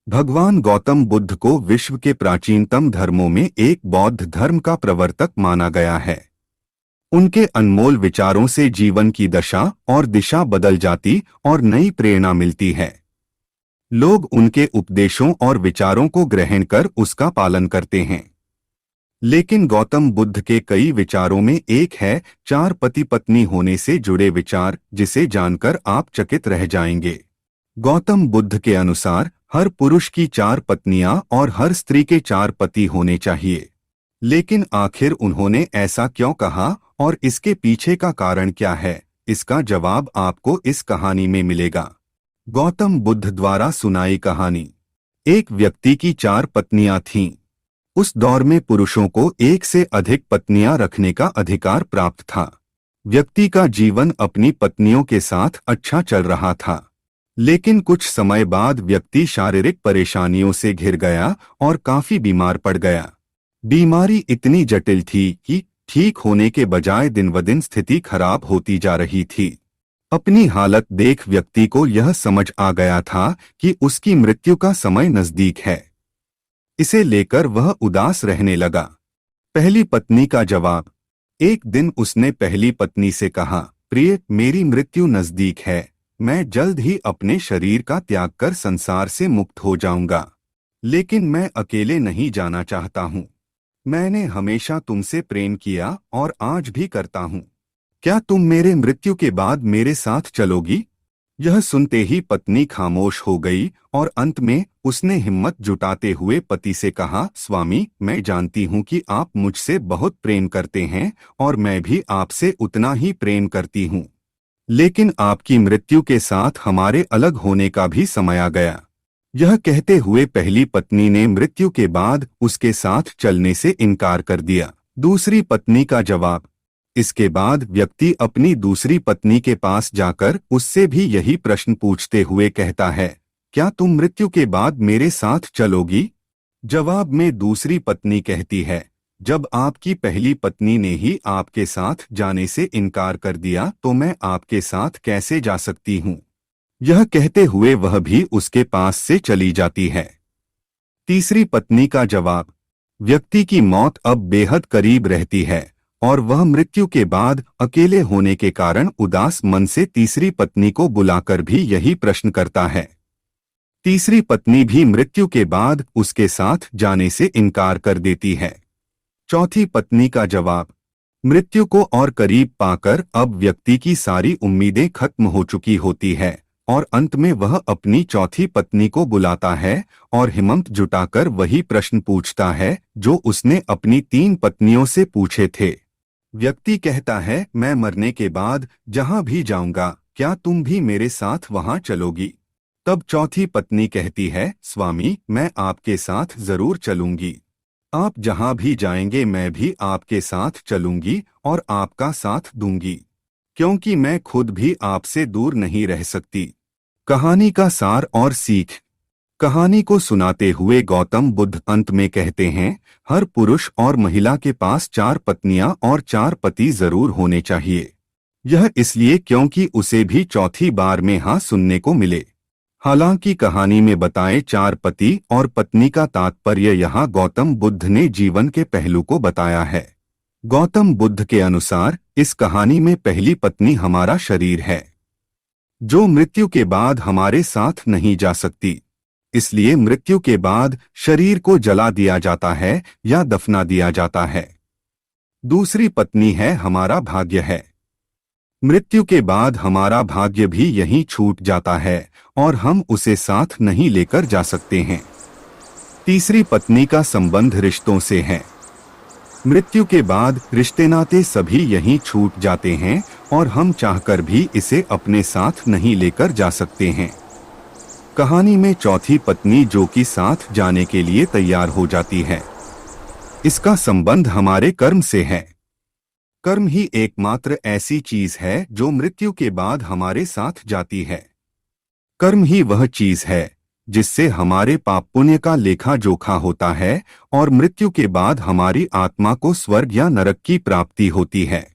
भगवान गौतम बुद्ध को विश्व के प्राचीनतम धर्मों में एक बौद्ध धर्म का प्रवर्तक माना गया है। उनके अनमोल विचारों से जीवन की दशा और दिशा बदल जाती और नई प्रेरणा मिलती है। लोग उनके उपदेशों और विचारों को ग्रहण कर उसका पालन करते हैं। लेकिन गौतम बुद्ध के कई विचारों में एक है चार पति पत्नी होने से जुड़े विचार, जिसे जानकर आप चकित रह जाएंगे। गौतम बुद्ध के अनुसार हर पुरुष की चार पत्नियां और हर स्त्री के चार पति होने चाहिए। लेकिन आखिर उन्होंने ऐसा क्यों कहा और इसके पीछे का कारण क्या है, इसका जवाब आपको इस कहानी में मिलेगा। गौतम बुद्ध द्वारा सुनाई कहानी। एक व्यक्ति की चार पत्नियां थीं। उस दौर में पुरुषों को एक से अधिक पत्नियां रखने का अधिकार प्राप्त था। व्यक्ति का जीवन अपनी पत्नियों के साथ अच्छा चल रहा था, लेकिन कुछ समय बाद व्यक्ति शारीरिक परेशानियों से घिर गया और काफी बीमार पड़ गया। बीमारी इतनी जटिल थी कि ठीक होने के बजाय दिन-ब-दिन स्थिति खराब होती जा रही थी। अपनी हालत देख व्यक्ति को यह समझ आ गया था कि उसकी मृत्यु का समय नजदीक है। इसे लेकर वह उदास रहने लगा। पहली पत्नी का जवाब। एक दिन उसने पहली पत्नी से कहा, प्रिय, मेरी मृत्यु नजदीक है। मैं जल्द ही अपने शरीर का त्याग कर संसार से मुक्त हो जाऊंगा, लेकिन मैं अकेले नहीं जाना चाहता हूँ। मैंने हमेशा तुमसे प्रेम किया और आज भी करता हूँ। क्या तुम मेरे मृत्यु के बाद मेरे साथ चलोगी? यह सुनते ही पत्नी खामोश हो गई और अंत में उसने हिम्मत जुटाते हुए पति से कहा, स्वामी, मैं जानती हूँ कि आप मुझसे बहुत प्रेम करते हैं और मैं भी आपसे उतना ही प्रेम करती हूँ, लेकिन आपकी मृत्यु के साथ हमारे अलग होने का भी समय आ गया। यह कहते हुए पहली पत्नी ने मृत्यु के बाद उसके साथ चलने से इनकार कर दिया। दूसरी पत्नी का जवाब। इसके बाद व्यक्ति अपनी दूसरी पत्नी के पास जाकर उससे भी यही प्रश्न पूछते हुए कहता है, क्या तुम मृत्यु के बाद मेरे साथ चलोगी? जवाब में दूसरी पत्नी कहती है, जब आपकी पहली पत्नी ने ही आपके साथ जाने से इनकार कर दिया तो मैं आपके साथ कैसे जा सकती हूँ? यह कहते हुए वह भी उसके पास से चली जाती है। तीसरी पत्नी का जवाब। व्यक्ति की मौत अब बेहद करीब रहती है और वह मृत्यु के बाद अकेले होने के कारण उदास मन से तीसरी पत्नी को बुलाकर भी यही प्रश्न करता है। तीसरी पत्नी भी मृत्यु के बाद उसके साथ जाने से इनकार कर देती है। चौथी पत्नी का जवाब। मृत्यु को और करीब पाकर अब व्यक्ति की सारी उम्मीदें खत्म हो चुकी होती है और अंत में वह अपनी चौथी पत्नी को बुलाता है और हिम्मत जुटाकर वही प्रश्न पूछता है जो उसने अपनी तीन पत्नियों से पूछे थे। व्यक्ति कहता है, मैं मरने के बाद जहां भी जाऊंगा, क्या तुम भी मेरे साथ वहां चलोगी? तब चौथी पत्नी कहती है, स्वामी, मैं आपके साथ जरूर चलूंगी। आप जहां भी जाएंगे मैं भी आपके साथ चलूंगी और आपका साथ दूंगी, क्योंकि मैं खुद भी आपसे दूर नहीं रह सकती। कहानी का सार और सीख। कहानी को सुनाते हुए गौतम बुद्ध अंत में कहते हैं, हर पुरुष और महिला के पास चार पत्नियां और चार पति जरूर होने चाहिए। यह इसलिए क्योंकि उसे भी चौथी बार में हाँ सुनने को मिले। हालांकि कहानी में बताए चार पति और पत्नी का तात्पर्य यहाँ गौतम बुद्ध ने जीवन के पहलू को बताया है। गौतम बुद्ध के अनुसार इस कहानी में पहली पत्नी हमारा शरीर है, जो मृत्यु के बाद हमारे साथ नहीं जा सकती। इसलिए मृत्यु के बाद शरीर को जला दिया जाता है या दफना दिया जाता है। दूसरी पत्नी है हमारा भाग्य है। मृत्यु के बाद हमारा भाग्य भी यहीं छूट जाता है और हम उसे साथ नहीं लेकर जा सकते हैं। तीसरी पत्नी का संबंध रिश्तों से है। मृत्यु के बाद रिश्ते नाते सभी यहीं छूट जाते हैं और हम चाहकर भी इसे अपने साथ नहीं लेकर जा सकते हैं। कहानी में चौथी पत्नी जो कि साथ जाने के लिए तैयार हो जाती है, इसका संबंध हमारे कर्म से है। कर्म ही एकमात्र ऐसी चीज है जो मृत्यु के बाद हमारे साथ जाती है। कर्म ही वह चीज है जिससे हमारे पाप पुण्य का लेखा जोखा होता है और मृत्यु के बाद हमारी आत्मा को स्वर्ग या नरक की प्राप्ति होती है।